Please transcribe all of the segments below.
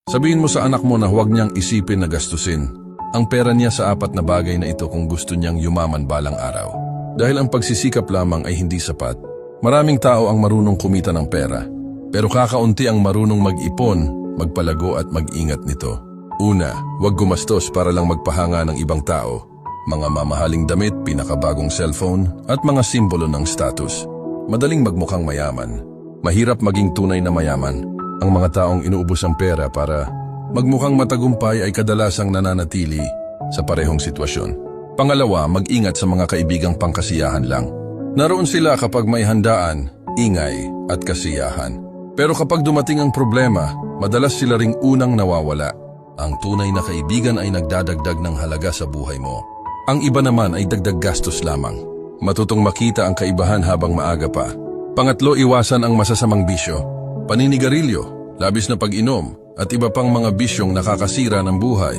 Sabihin mo sa anak mo na huwag niyang isipin na gastusin ang pera niya sa apat na bagay na ito kung gusto niyang yumaman balang araw. Dahil ang pagsisikap lamang ay hindi sapat. Maraming tao ang marunong kumita ng pera, pero kakaunti ang marunong mag-ipon, magpalago at mag-ingat nito. Una, huwag gumastos para lang magpahanga ng ibang tao. Mga mamahaling damit, pinakabagong cellphone, at mga simbolo ng status. Madaling magmukhang mayaman. Mahirap maging tunay na mayaman. Ang mga taong inuubos ang pera para magmukhang matagumpay ay kadalasang nananatili sa parehong sitwasyon. Pangalawa, mag-ingat sa mga kaibigang pangkasiyahan lang. Naroon sila kapag may handaan, ingay at kasiyahan. Pero kapag dumating ang problema, madalas sila ring unang nawawala. Ang tunay na kaibigan ay nagdadagdag ng halaga sa buhay mo. Ang iba naman ay dagdag gastos lamang. Matutong makita ang kaibahan habang maaga pa. Pangatlo, iwasan ang masasamang bisyo. Paninigarilyo, labis na pag-inom, at iba pang mga bisyong nakakasira ng buhay.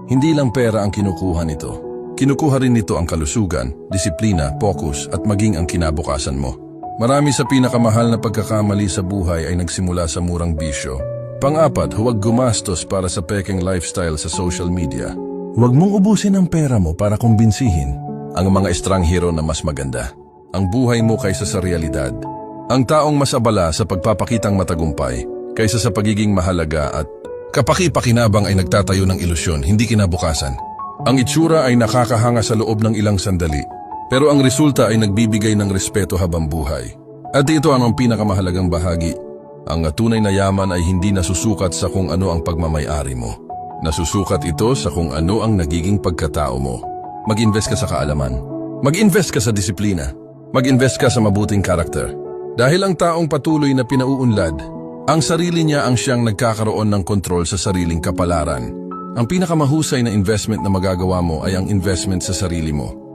Hindi lang pera ang kinukuha nito. Kinukuha rin nito ang kalusugan, disiplina, focus at maging ang kinabukasan mo. Marami sa pinakamahal na pagkakamali sa buhay ay nagsimula sa murang bisyo. Pang-apat, huwag gumastos para sa peking lifestyle sa social media. Huwag mong ubusin ang pera mo para kumbinsihin ang mga estranghero na mas maganda ang buhay mo kaysa sa realidad. Ang taong mas abala sa pagpapakitang matagumpay kaysa sa pagiging mahalaga at kapaki-pakinabang ay nagtatayo ng ilusyon, hindi kinabukasan. Ang itsura ay nakakahanga sa loob ng ilang sandali, pero ang resulta ay nagbibigay ng respeto habang buhay. At ito ang pinakamahalagang bahagi. Ang tunay na yaman ay hindi nasusukat sa kung ano ang pagmamay-ari mo. Nasusukat ito sa kung ano ang nagiging pagkatao mo. Mag-invest ka sa kaalaman. Mag-invest ka sa disiplina. Mag-invest ka sa mabuting karakter. Dahil ang taong patuloy na pinauunlad, ang sarili niya ang siyang nagkakaroon ng kontrol sa sariling kapalaran. Ang pinakamahusay na investment na magagawa mo ay ang investment sa sarili mo.